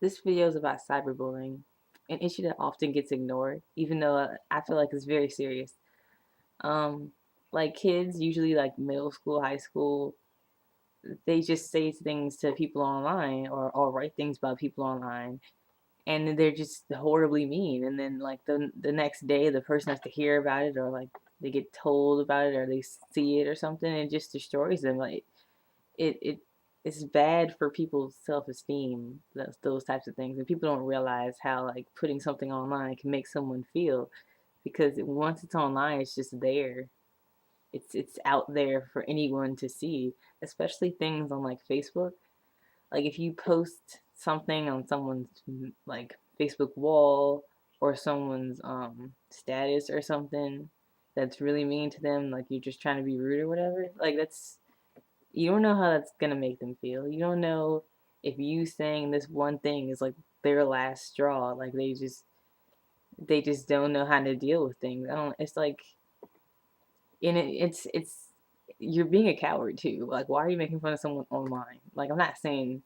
This video is about cyberbullying, an issue that often gets ignored, even though I feel like it's very serious. Um, like kids, usually like middle school, high school, they just say things to people online or write things about people online, and they're just horribly mean. And then like the next day, the person has to hear about it, or like they get told about it, or they see it or something, and it just destroys them. Like it it's bad for people's self-esteem, those types of things, and people don't realize how like putting something online can make someone feel, because once it's online it's just there. It's out there for anyone to see, especially things on like Facebook. Like if you post something on someone's like Facebook wall, or someone's status or something that's really mean to them, like you're just trying to be rude or whatever, like that's, you don't know how that's gonna make them feel. You don't know if you saying this one thing is like their last straw. Like they just don't know how to deal with things. I don't. It's like, and it's you're being a coward too. Like, why are you making fun of someone online? Like, I'm not saying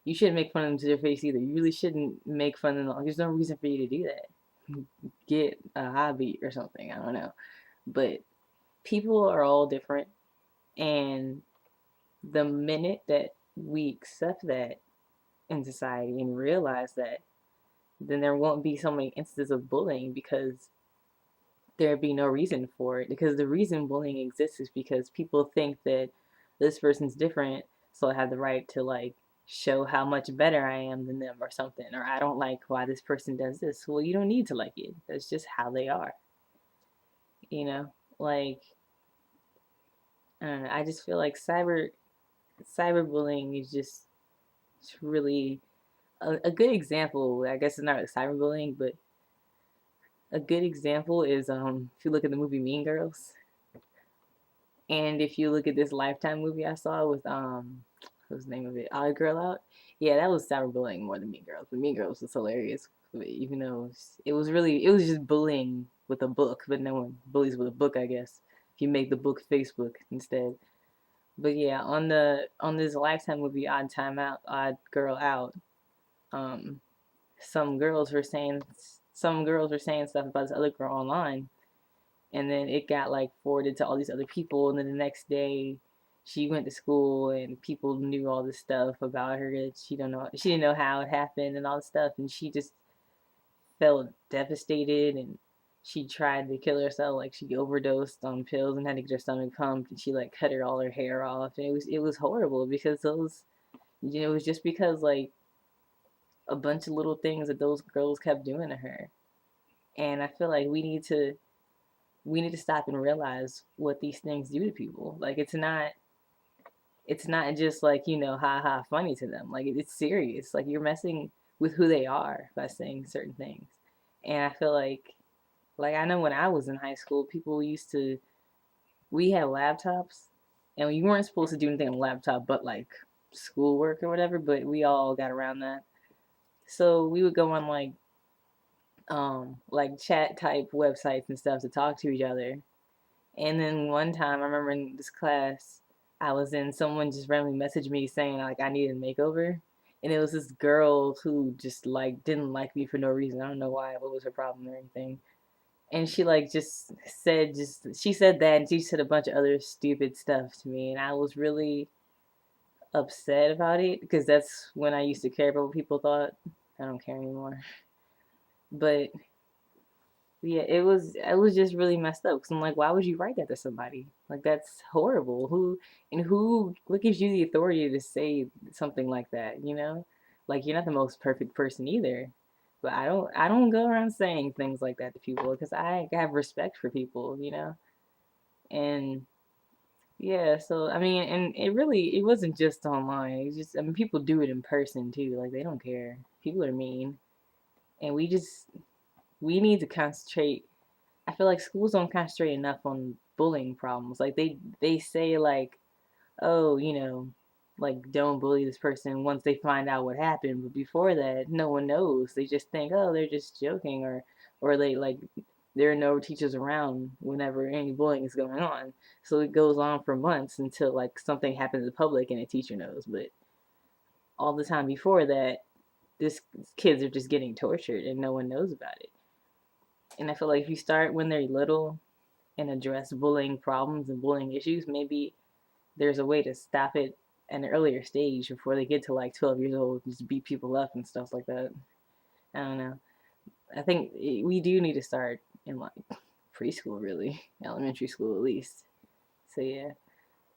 you shouldn't make fun of them to their face either. You really shouldn't make fun of them. There's no reason for you to do that. Get a hobby or something. I don't know. But people are all different, and the minute that we accept that in society and realize that, then there won't be so many instances of bullying, because there'd be no reason for it. Because the reason bullying exists is because people think that this person's different, so I have the right to like show how much better I am than them or something. Or I don't like why this person does this. Well, you don't need to like it. That's just how they are. You know? Like, I don't know. I just feel like cyberbullying is just, it's really a good example. I guess it's not like cyberbullying, but a good example is if you look at the movie Mean Girls, and if you look at this Lifetime movie I saw with what's the name of it? Odd Girl Out. Yeah, that was cyberbullying more than Mean Girls. But Mean Girls was hilarious, even though it was just bullying with a book, but no one bullies with a book, I guess. If you make the book Facebook instead. But yeah, on this Lifetime movie, Odd Girl Out, um, some girls were saying stuff about this other girl online, and then it got like forwarded to all these other people, and then the next day she went to school and people knew all this stuff about her that she didn't know how it happened and all this stuff, and she just felt devastated, and she tried to kill herself. Like she overdosed on pills and had to get her stomach pumped, and she like cut all her hair off, and it was horrible, because those, it was just because like a bunch of little things that those girls kept doing to her. And I feel like we need to stop and realize what these things do to people. Like it's not just like, ha ha funny to them. Like it's serious. Like you're messing with who they are by saying certain things. And I feel like I know when I was in high school, people used to we had laptops, and you weren't supposed to do anything on a laptop but like schoolwork or whatever, but we all got around that. So we would go on like chat type websites and stuff to talk to each other. And then one time, I remember in this class I was in, someone just randomly messaged me saying like I needed a makeover, and it was this girl who just like didn't like me for no reason. I don't know why. What was her problem or anything? And she like just she said that, and she said a bunch of other stupid stuff to me, and I was really upset about it, because that's when I used to care about what people thought. I don't care anymore. But yeah, it was just really messed up, because I'm like, why would you write that to somebody? Like that's horrible. What gives you the authority to say something like that, you know? Like you're not the most perfect person either. But I don't go around saying things like that to people, because I have respect for people, you know? And yeah, so I mean, and it wasn't just online. It's just, I mean, people do it in person too. Like they don't care. People are mean. And we need to concentrate. I feel like schools don't concentrate enough on bullying problems. Like they say like, oh, like don't bully this person once they find out what happened. But before that, no one knows. They just think, oh, they're just joking, or they like there are no teachers around whenever any bullying is going on. So it goes on for months until like something happens in public and a teacher knows. But all the time before that, this kids are just getting tortured and no one knows about it. And I feel like if you start when they're little and address bullying problems and bullying issues, maybe there's a way to stop it at an earlier stage before they get to like 12 years old and just beat people up and stuff like that. I don't know. I think we do need to start in like preschool, really, elementary school at least. So yeah,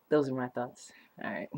those are my thoughts. All right.